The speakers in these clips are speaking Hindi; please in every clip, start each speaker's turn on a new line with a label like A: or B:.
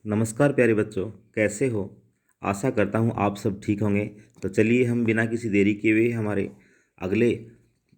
A: नमस्कार प्यारे बच्चों, कैसे हो। आशा करता हूँ आप सब ठीक होंगे। तो चलिए हम बिना किसी देरी किए हुए हमारे अगले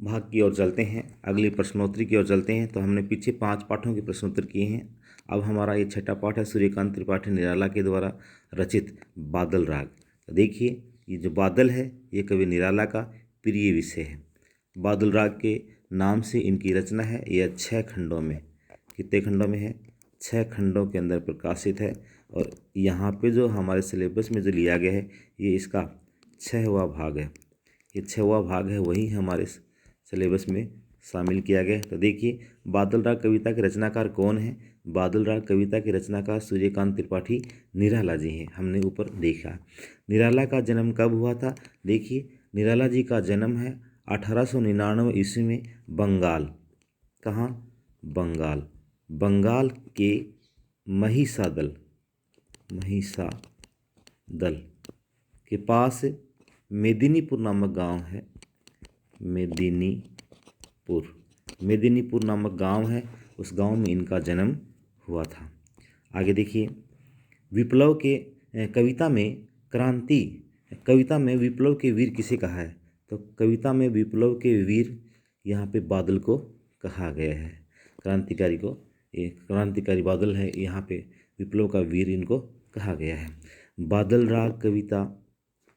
A: भाग की ओर चलते हैं, अगली प्रश्नोत्तरी की ओर चलते हैं। तो हमने पीछे 5 पाठों के प्रश्नोत्तर किए हैं। अब हमारा ये छठा पाठ है सूर्यकांत त्रिपाठी निराला के द्वारा रचित बादल राग। तो देखिए, ये जो बादल है ये कवि निराला का प्रिय विषय है। बादल राग के नाम से इनकी रचना है। यह 6 खंडों में, कितने खंडों में है, 6 खंडों के अंदर प्रकाशित है। और यहाँ पे जो हमारे सिलेबस में जो लिया गया है ये इसका 6वां भाग है। ये 6वां भाग है, वही हमारे सिलेबस में शामिल किया गया है। तो देखिए, बादल राग कविता के रचनाकार कौन है। बादल राग कविता के रचनाकार सूर्यकांत त्रिपाठी निराला जी हैं। हमने ऊपर देखा निराला का जन्म कब हुआ था। देखिए, निराला जी का जन्म है 1899 ईस्वी में बंगाल। कहाँ? बंगाल। बंगाल के महिसादल के पास मेदिनीपुर नामक गांव है। मेदिनीपुर नामक गांव है, उस गांव में इनका जन्म हुआ था। आगे देखिए, विप्लव के कविता में विप्लव के वीर किसे कहा है। तो कविता में विप्लव के वीर यहाँ पे बादल को कहा गया है। क्रांतिकारी को, ये क्रांतिकारी बादल है, यहाँ पे विप्लव का वीर इनको कहा गया है। बादल राग कविता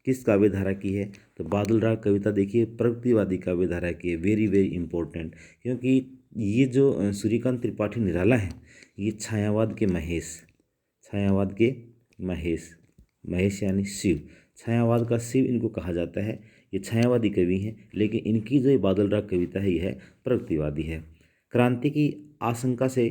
A: किस काव्य धारा की है। तो बादल राग कविता देखिए प्रगतिवादी काव्य धारा की है। वेरी वेरी इंपॉर्टेंट, क्योंकि ये जो सूर्यकांत त्रिपाठी निराला है ये छायावाद के महेश यानी शिव, छायावाद का शिव इनको कहा जाता है। ये छायावादी कवि हैं, लेकिन इनकी जो ये बादल राग कविता है यह है प्रगतिवादी है। क्रांति की आशंका से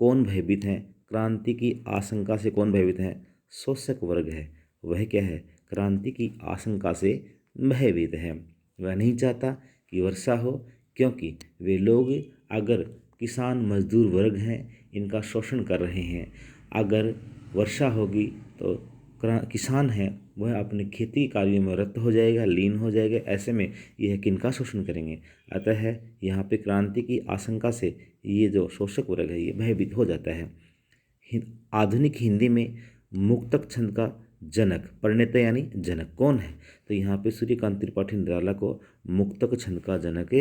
A: कौन भयभीत है। क्रांति की आशंका से कौन भयभीत है। शोषक वर्ग है। वह क्या है, क्रांति की आशंका से भयभीत है। वह नहीं चाहता कि वर्षा हो, क्योंकि वे लोग अगर किसान मजदूर वर्ग हैं इनका शोषण कर रहे हैं। अगर वर्षा होगी तो किसान है वह अपने खेती कार्यों में रत हो जाएगा, लीन हो जाएगा। ऐसे में यह किनका शोषण करेंगे। अतः यहाँ पे क्रांति की आशंका से ये जो शोषक वर्ग है ये भयभीत हो जाता है। आधुनिक हिंदी में मुक्तक छंद का जनक, प्रणेता यानी जनक कौन है। तो यहाँ पे सूर्यकांत त्रिपाठी निराला को मुक्तक छंद का जनक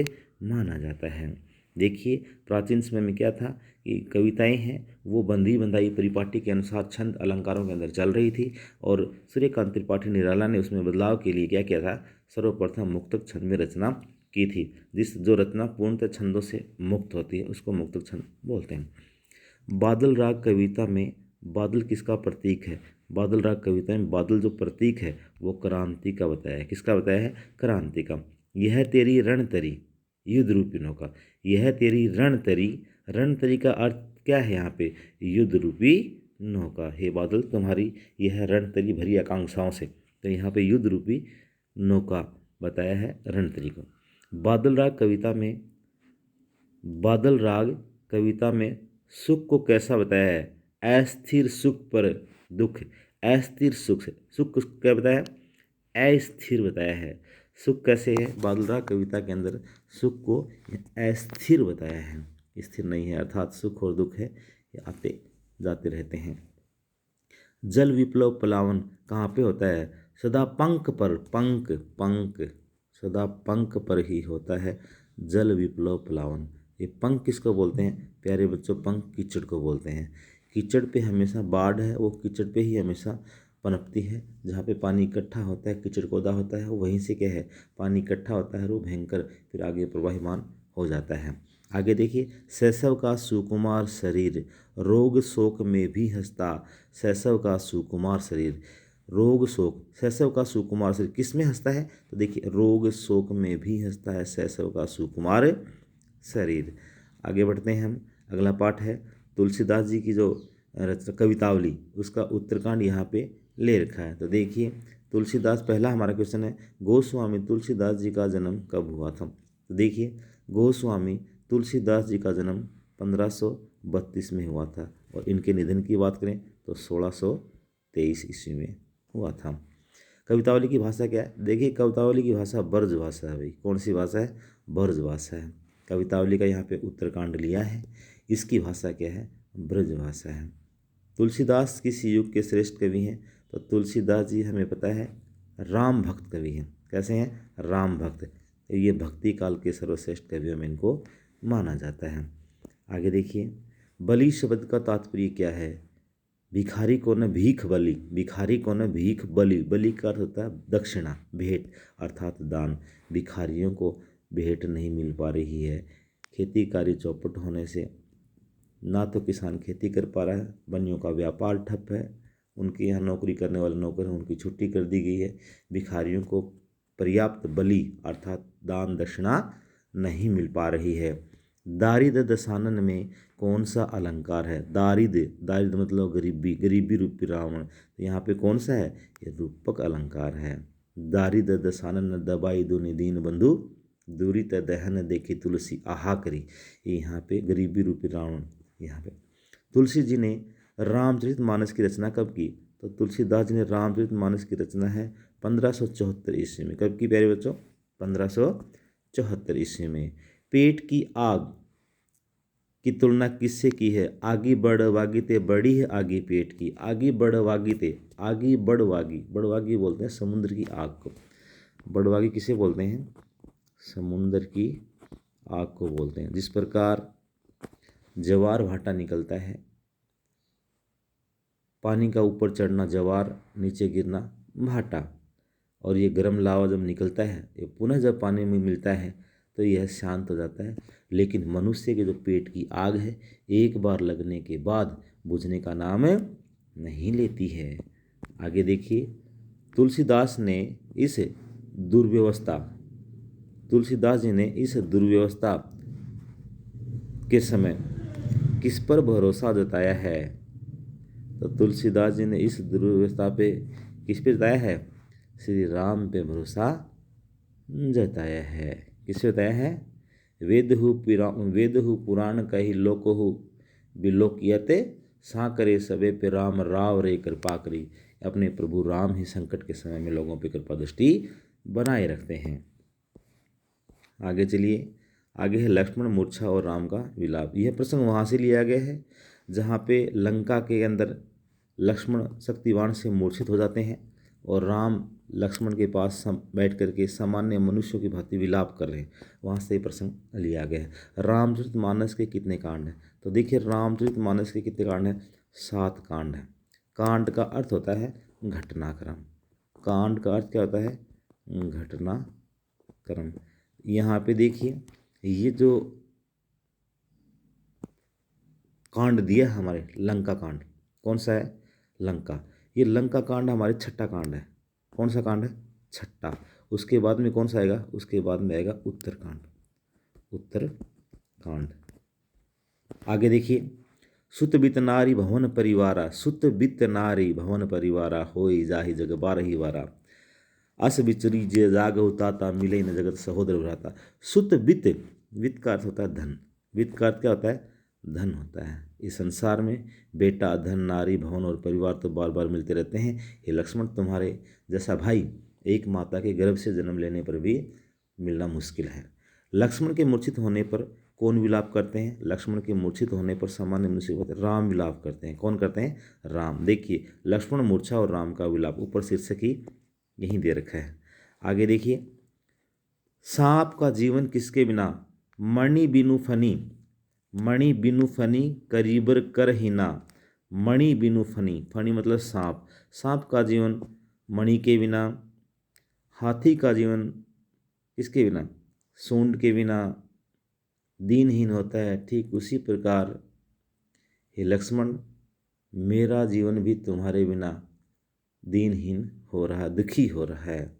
A: माना जाता है। देखिए, प्राचीन समय में क्या था कि कविताएं हैं वो बंधी बंधाई परिपाटी के अनुसार छंद अलंकारों के अंदर चल रही थी, और सूर्यकांत त्रिपाठी निराला ने उसमें बदलाव के लिए क्या किया था, सर्वप्रथम मुक्तक छंद में रचना की थी। जो रचना पूर्णतः छंदों से मुक्त होती है उसको मुक्तक छंद बोलते हैं। बादल राग कविता में बादल किसका प्रतीक है। बादल राग कविता में बादल जो प्रतीक है वो क्रांति का बताया है। किसका बताया है, क्रांति का। यह तेरी रणतरी युद्ध रूपी नौका, यह तेरी रणतरी का अर्थ क्या है यहाँ पे, युद्ध रूपी नौका। हे बादल, तुम्हारी यह रणतरी भरी आकांक्षाओं से, तो यहाँ पे युद्ध रूपी नौका बताया है रणतरी को। बादल राग कविता में सुख को कैसा बताया है। अस्थिर सुख पर दुख, अस्थिर सुख को क्या बताया है, अस्थिर बताया है। सुख कैसे है, बादल राग कविता के अंदर सुख को अस्थिर बताया है, स्थिर नहीं है। अर्थात सुख और दुख है ये आते जाते रहते हैं। जल विप्लव पलावन कहाँ पे होता है, सदा पंख पर ही होता है जल विप्लव पलावन। ये पंख किसको बोलते हैं प्यारे बच्चों, पंख कीचड़ को बोलते हैं। कीचड़ पे हमेशा बाढ़ है, वो कीचड़ पे ही हमेशा पनपती है। जहाँ पे पानी इकट्ठा होता है, कीचड़ कोदा होता है, वहीं से क्या है, पानी इकट्ठा होता है और वो भयंकर फिर आगे प्रवाहिमान हो जाता है। आगे देखिए, शैशव का सुकुमार शरीर रोग शोक में भी हंसता। शैशव का सुकुमार शरीर, रोग शोक, शैशव का सुकुमार शरीर किस में हंसता है। तो देखिए, रोग शोक में भी हंसता है शैशव का सुकुमार शरीर। आगे बढ़ते हैं हम, अगला पाठ है तुलसीदास जी की जो कवितावली, उसका उत्तरकांड यहाँ पे ले रखा है। तो देखिए, तुलसीदास, पहला हमारा क्वेश्चन है गोस्वामी तुलसीदास जी का जन्म कब हुआ था। तो देखिए, गोस्वामी तुलसीदास जी का जन्म 1532 में हुआ था, और इनके निधन की बात करें तो 1623 ईस्वी में हुआ था। कवितावली की भाषा क्या है। देखिए, कवितावली की भाषा ब्रज भाषा है भाई। कौन सी भाषा है, ब्रज भाषा है। कवितावली का यहाँ पे उत्तरकांड लिया है, इसकी भाषा क्या है, ब्रज भाषा है। तुलसीदास किस युग के श्रेष्ठ कवि हैं? तो तुलसीदास जी हमें पता है राम भक्त कवि हैं। कैसे हैं? राम भक्त। तो ये भक्ति काल के सर्वश्रेष्ठ कवियों में इनको माना जाता है। आगे देखिए, बलि शब्द का तात्पर्य क्या है? भिखारी को न भीख बलि, भिखारी को न भीख बलि। बलि का अर्थ होता है दक्षिणा, भेंट अर्थात दान। भिखारियों को भेंट नहीं मिल पा रही है। खेती कार्य चौपट होने से ना तो किसान खेती कर पा रहा है, बनियों का व्यापार ठप है, उनके यहाँ नौकरी करने वाले नौकर हैं उनकी छुट्टी कर दी गई है। भिखारियों को पर्याप्त बलि अर्थात दान दक्षिणा नहीं मिल पा रही है। दारिद दशानन में कौन सा अलंकार है? दारिद, दारिद मतलब गरीबी, गरीबी रूपी रावण। तो यहाँ पे कौन सा है? ये रूपक अलंकार है। दारिद दशानन दबाई दुनि दीन बंधु, दूरी त दहन देखी तुलसी आहा करी। ये यहाँ पे गरीबी रूपी रावण। यहाँ पे तुलसी जी ने रामचरितमानस की रचना कब की? तो तुलसीदास जी ने रामचरितमानस की रचना है 1574 ईस्वी में। कब की प्यारे बच्चों? 1574 ईस्वी में। पेट की आग की तुलना किससे की है? आगी बढ़ वागी ते बड़ी है आगी पेट की। आगी बढ़ वागी ते, आगी बढ़वागी, बढ़वागी बोलते हैं समुद्र की आग को। बढ़वागी किसे बोलते हैं? समुद्र की आग को बोलते हैं। जिस प्रकार ज्वार भाटा निकलता है, पानी का ऊपर चढ़ना ज्वार, नीचे गिरना भाटा, और ये गर्म लावा जब निकलता है ये पुनः जब पानी में मिलता है तो यह शांत हो जाता है। लेकिन मनुष्य के जो पेट की आग है एक बार लगने के बाद बुझने का नाम नहीं लेती है। आगे देखिए, तुलसीदास ने इस दुर्व्यवस्था, तुलसीदास जी ने इस दुर्व्यवस्था के समय किस पर भरोसा जताया है? तो तुलसीदास जी ने इस दुर्व्यवस्था पे किस पे जताया है? श्री राम पे भरोसा जताया है। किसे बताया है? वेदहु पुराण कही लोकहु बिलोकियते, सा करे सबे पे राम राव रे कृपा करी। अपने प्रभु राम ही संकट के समय में लोगों पे कृपा दृष्टि बनाए रखते हैं। आगे चलिए, आगे है लक्ष्मण मूर्छा और राम का विलाप। यह प्रसंग वहाँ से लिया गया है जहाँ पे लंका के अंदर लक्ष्मण शक्तिवान से मूर्छित हो जाते हैं और राम लक्ष्मण के पास बैठ करके सामान्य मनुष्यों की भांति विलाप कर रहे हैं। वहाँ से प्रसंग लिया गया है। रामचरितमानस के कितने कांड हैं? तो देखिए, रामचरितमानस के कितने कांड हैं? 7 कांड हैं। कांड का अर्थ होता है घटनाक्रम। कांड का अर्थ क्या होता है? घटनाक्रम। यहाँ पे देखिए, ये जो कांड दिया है हमारे लंका कांड, कौन सा है? लंका। ये लंका कांड हमारे छठा कांड है। कौन सा कांड है? छठा। उसके बाद में कौन सा आएगा? उसके बाद में आएगा उत्तरकांड। उत्तरकांड। आगे देखिए, सुत बित नारी भवन परिवारा, सुत बित नारी भवन परिवारा, होई जाहि जग बारही वारा, अस बिचरी जे जागहु ताता, मिले न जगत सहोदर भ्राता। सुत बित, वित्त का अर्थ होता है धन। वित्त का अर्थ क्या होता है? धन होता है। इस संसार में बेटा, धन, नारी, भवन और परिवार तो बार बार मिलते रहते हैं। हे लक्ष्मण, तुम्हारे जैसा भाई एक माता के गर्भ से जन्म लेने पर भी मिलना मुश्किल है। लक्ष्मण के मूर्छित होने पर कौन विलाप करते हैं? लक्ष्मण के मूर्छित होने पर सामान्य मनुष्य होते राम विलाप करते हैं। कौन करते हैं? राम। देखिए, लक्ष्मण मूर्छा और राम का विलाप, ऊपर शीर्षक ही यहीं दे रखा है। आगे देखिए, सांप का जीवन किसके बिना? मणि बिनु फनी, मणि बिनु फनी करीबर कर ही ना। मणि बिनु फनी, फनी मतलब सांप। सांप का जीवन मणि के बिना। हाथी का जीवन किसके बिना? सूंड के बिना दीनहीन होता है। ठीक उसी प्रकार हे लक्ष्मण, मेरा जीवन भी तुम्हारे बिना दीनहीन हो रहा, दुखी हो रहा है।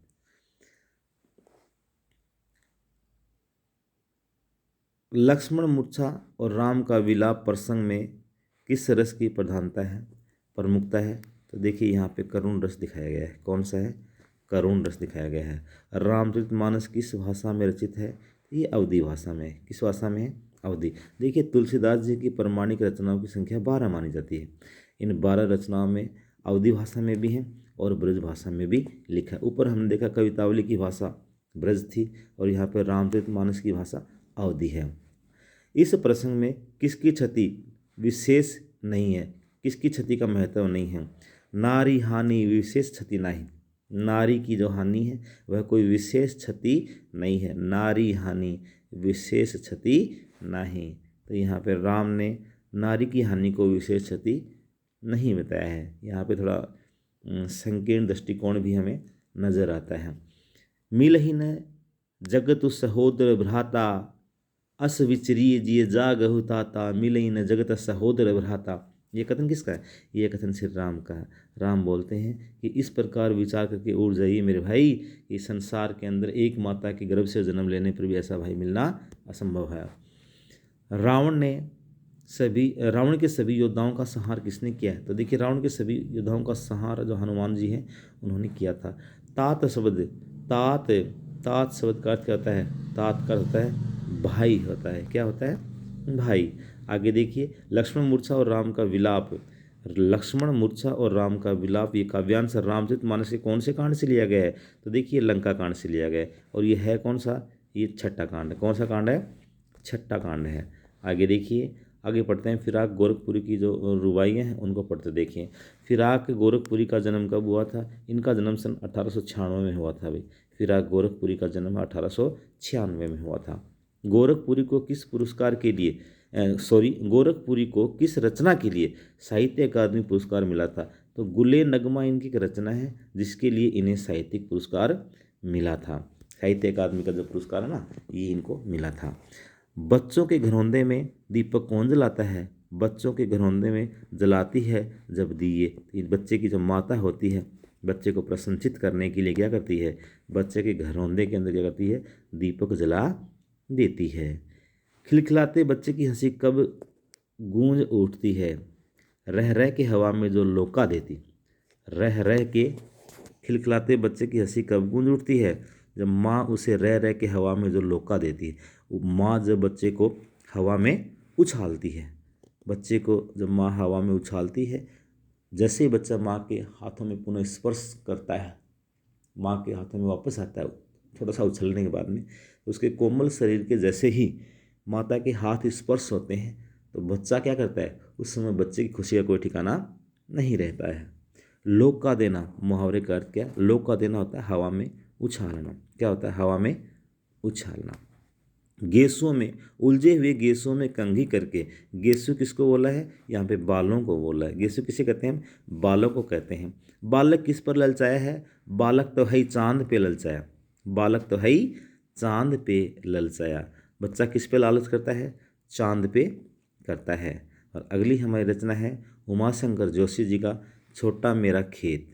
A: लक्ष्मण मूर्छा और राम का विलाप प्रसंग में किस रस की प्रधानता है, प्रमुखता है? तो देखिए, यहाँ पे करुण रस दिखाया गया है। कौन सा है? करुण रस दिखाया गया है। रामचरितमानस किस भाषा में रचित है? ये अवधी भाषा में है। किस भाषा में है? अवधी। देखिए, तुलसीदास जी की प्रमाणिक रचनाओं की संख्या 12 मानी जाती है। इन 12 रचनाओं में अवधी भाषा में भी है और ब्रज भाषा में भी लिखा है। ऊपर हमने देखा कवितावली की भाषा ब्रज थी और यहाँ पर रामचरितमानस की भाषा अवधी है। इस प्रसंग में किसकी क्षति विशेष नहीं है? किसकी क्षति का महत्व नहीं है। नारी हानि विशेष क्षति नहीं, नारी की जो हानि है वह कोई विशेष क्षति नहीं है, नारी हानि विशेष क्षति नहीं। तो यहाँ पे राम ने नारी की हानि को विशेष क्षति नहीं बताया है। यहाँ पे थोड़ा संकीर्ण दृष्टिकोण भी हमें नजर आता है। मिलहि न जगतु सहोदर भ्राता, अस विचरी जिय जागहु ताता, मिलहि न जगत सहोदर भ्राता। ये कथन किसका है? ये कथन श्री राम का है। राम बोलते हैं कि इस प्रकार विचार करके उड़ जाइए मेरे भाई, कि संसार के अंदर एक माता के गर्भ से जन्म लेने पर भी ऐसा भाई मिलना असंभव है। रावण के सभी योद्धाओं का संहार किसने किया है? तो देखिए, रावण के सभी योद्धाओं का संहार जो हनुमान जी हैं उन्होंने किया था। तात शब्द, तात शब्द का अर्थ क्या होता है? तात का होता है भाई होता है। क्या होता है? भाई। आगे देखिए, लक्ष्मण मूर्छा और राम का विलाप। लक्ष्मण मूर्छा और राम का विलाप, ये काव्यांश रामचरितमानस के कौन से कांड से लिया गया है? तो देखिए, लंका कांड से लिया गया है। और ये है कौन सा? ये छठा कांड है। कौन सा कांड है? छठा कांड है। आगे देखिए, आगे पढ़ते हैं। फिराक गोरखपुरी की जो रुबाइयाँ हैं उनको पढ़ते देखिए। फिराक गोरखपुरी का जन्म कब हुआ था? इनका जन्म सन 1896 में हुआ था भाई। फिराक गोरखपुरी का जन्म 1896 में हुआ था। गोरखपुरी को किस पुरस्कार के लिए गोरखपुरी को किस रचना के लिए साहित्य अकादमी पुरस्कार मिला था? तो गुले नगमा इनकी एक रचना है जिसके लिए इन्हें साहित्यिक पुरस्कार मिला था। साहित्य अकादमी का जो पुरस्कार है ना, ये इनको मिला था। बच्चों के घरौंदे में दीपक कौन जलाता है? बच्चों के घरौंदे में जलाती है जब दिए। बच्चे की जो माता होती है, बच्चे को प्रसन्नचित करने के लिए क्या करती है? बच्चे के घरौंदे के अंदर क्या करती है? दीपक जला देती है। खिलखिलाते बच्चे की हंसी कब गूंज उठती है? रह रह के हवा में जो लोका देती। रह रह के खिलखिलाते बच्चे की हंसी कब गूंज उठती है? जब माँ उसे रह रह के हवा में जो लोका देती है। माँ जब बच्चे को हवा में उछालती है, बच्चे को जब माँ हवा में उछालती है, जैसे ही बच्चा माँ के हाथों में पुनः स्पर्श करता है, माँ के हाथों में वापस आता है थोड़ा सा उछलने के बाद में, उसके कोमल शरीर के जैसे ही माता के हाथ स्पर्श होते हैं तो बच्चा क्या करता है? उस समय बच्चे की खुशी का कोई ठिकाना नहीं रहता है। लोक का देना, मुहावरे का अर्थ क्या? लोक का देना होता है हवा में उछालना। क्या होता है? हवा में उछालना। गेसों में, उलझे हुए गेसों में कंघी करके। गेसु किसको बोला है? यहाँ पे बालों को बोला है। गेसु किसे कहते हैं? बालों को कहते हैं। बालक किस पर ललचाया है? बालक तो है ही चांद पे ललचाया। बालक तो है ही चांद पे ललचाया। बच्चा किस पे लालच करता है? चांद पे करता है। और अगली हमारी रचना है उमाशंकर जोशी जी का छोटा मेरा खेत।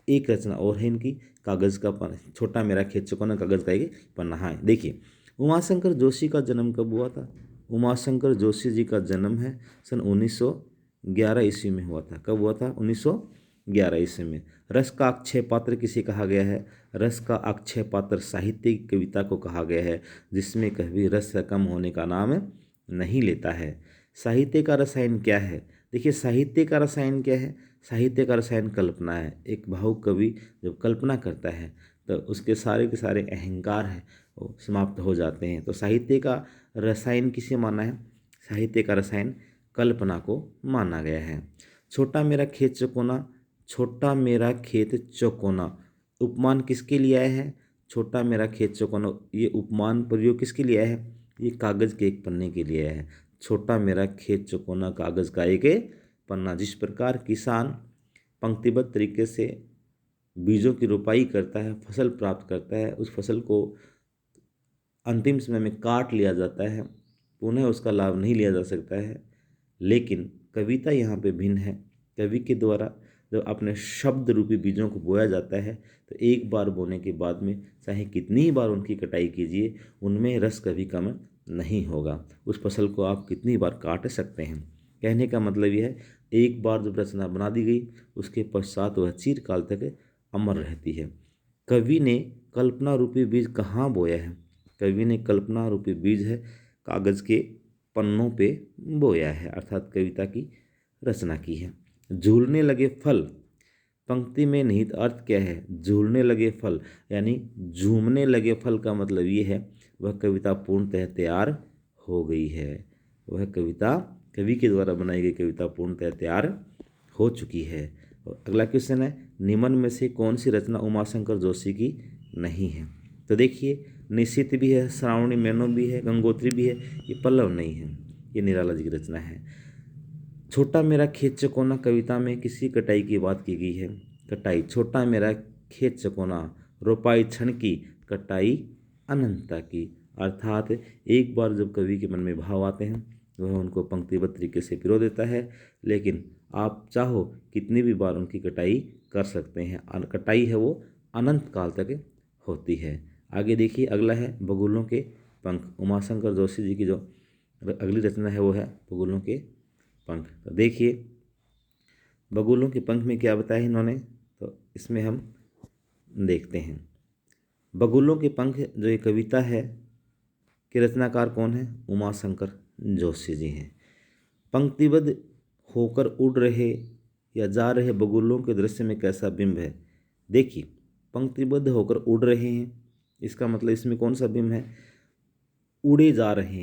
A: एक रचना और है इनकी, कागज़ का पन्ना। छोटा मेरा खेत चुकाना कागज़ का एक पन्ना। हाँ, देखिए, उमाशंकर जोशी का जन्म कब हुआ था? उमाशंकर जोशी जी का जन्म है सन 1911 ईस्वी में हुआ था। कब हुआ था? 1911 ईस्वी में। रस का अक्षय पात्र किसे कहा गया है? रस का अक्षय पात्र साहित्य की कविता को कहा गया है जिसमें कभी रस का कम होने का नाम नहीं लेता है। साहित्य का रसायन क्या है? देखिए, साहित्य का रसायन क्या है? साहित्य का रसायन कल्पना है। एक भावुक कवि जब कल्पना करता है तो उसके सारे के सारे अहंकार हैं वो समाप्त हो जाते हैं। तो साहित्य का रसायन किसे माना है? साहित्य का रसायन कल्पना को माना गया है। छोटा मेरा खेत चौकोना, छोटा मेरा खेत चौकोना उपमान किसके लिए आया है? छोटा मेरा खेत चौकोना, ये उपमान प्रयोग किसके लिए आया है? ये कागज़ के एक पन्ने के लिए आया है। छोटा मेरा खेत चौकोना कागज़ का एक पन्ना। जिस प्रकार किसान पंक्तिबद्ध तरीके से बीजों की रोपाई करता है, फसल प्राप्त करता है, उस फसल को अंतिम समय में काट लिया जाता है, पुनः उसका लाभ नहीं लिया जा सकता है। लेकिन कविता यहाँ पे भिन्न है। कवि के द्वारा जब अपने शब्द रूपी बीजों को बोया जाता है तो एक बार बोने के बाद में चाहे कितनी ही बार उनकी कटाई कीजिए, उनमें रस कभी कम नहीं होगा। उस फसल को आप कितनी बार काट सकते हैं। कहने का मतलब यह है, एक बार जब रचना बना दी गई उसके पश्चात वह चिरकाल तक अमर रहती है। कवि ने कल्पना रूपी बीज कहाँ बोया है? कवि ने कल्पना रूपी बीज है कागज़ के पन्नों पे बोया है, अर्थात कविता की रचना की है। झूलने लगे फल, पंक्ति में निहित अर्थ क्या है? झूलने लगे फल यानी झूमने लगे फल का मतलब ये है वह कविता पूर्णतः तैयार हो गई है। वह कविता कवि के द्वारा बनाई गई कविता पूर्णतः तैयार हो चुकी है। और अगला क्वेश्चन है, निम्न में से कौन सी रचना उमाशंकर जोशी की नहीं है? तो देखिए, निश्चित भी है, श्रावणी मैनो भी है, गंगोत्री भी है, ये पल्लव नहीं है, ये निराला जी की रचना है। छोटा मेरा खेत चकोना कविता में किसी कटाई की बात की गई है? कटाई, छोटा मेरा खेत चकोना, रोपाई क्षण की, कटाई अनंतता की। अर्थात एक बार जब कवि के मन में भाव आते हैं वह उनको पंक्तिबद्ध तरीके से पिरो देता है, लेकिन आप चाहो कितनी भी बार उनकी कटाई कर सकते हैं। कटाई है वो अनंत काल तक होती है। आगे देखिए, अगला है बगुलों के पंख। उमाशंकर जोशी जी की जो अगली रचना है वो है बगुलों के पंख। तो देखिए, बगुलों के पंख में क्या बताया इन्होंने, तो इसमें हम देखते हैं। बगुलों के पंख जो ये कविता है कि रचनाकार कौन है? उमाशंकर जोशी जी हैं। पंक्तिबद्ध होकर उड़ रहे या जा रहे बगुलों के दृश्य में कैसा बिंब है? देखिए, पंक्तिबद्ध होकर उड़ रहे हैं, इसका मतलब इसमें कौन सा बिंब है? उड़े जा रहे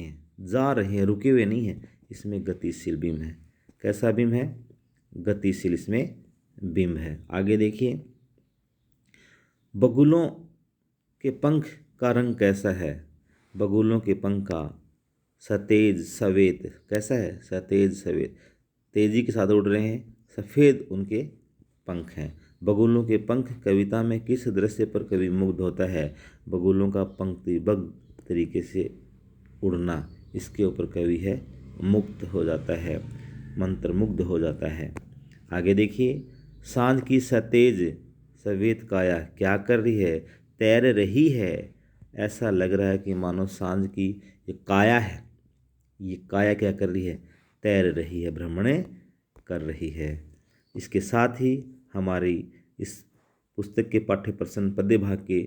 A: हैं, रुके हुए नहीं हैं, इसमें गतिशील बिंब है। कैसा बिंब है? गतिशील इसमें बिंब है। आगे देखिए, बगुलों के पंख का रंग कैसा है? बगुलों के पंख का सतेज सवेत कैसा है? सतेज सवेत, तेजी के साथ उड़ रहे हैं, सफ़ेद उनके पंख हैं। बगुलों के पंख कविता में किस दृश्य पर कवि मुग्ध होता है? बगुलों का पंक्तिबद्ध तरीके से उड़ना, इसके ऊपर कवि है मुक्त हो जाता है, मंत्रमुग्ध हो जाता है। आगे देखिए, सांझ की सतेज सवेत काया क्या कर रही है? तैर रही है। ऐसा लग रहा है कि मानो सांझ की ये काया है, ये काया क्या कर रही है? तैर रही है, भ्रमण कर रही है। इसके साथ ही हमारी इस पुस्तक के पाठ्य प्रश्न पद्य भाग के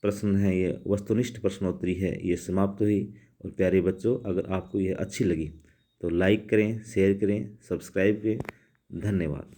A: प्रश्न हैं, ये वस्तुनिष्ठ प्रश्नोत्तरी है, ये समाप्त हुई। और प्यारे बच्चों, अगर आपको यह अच्छी लगी तो लाइक करें, शेयर करें, सब्सक्राइब करें। धन्यवाद।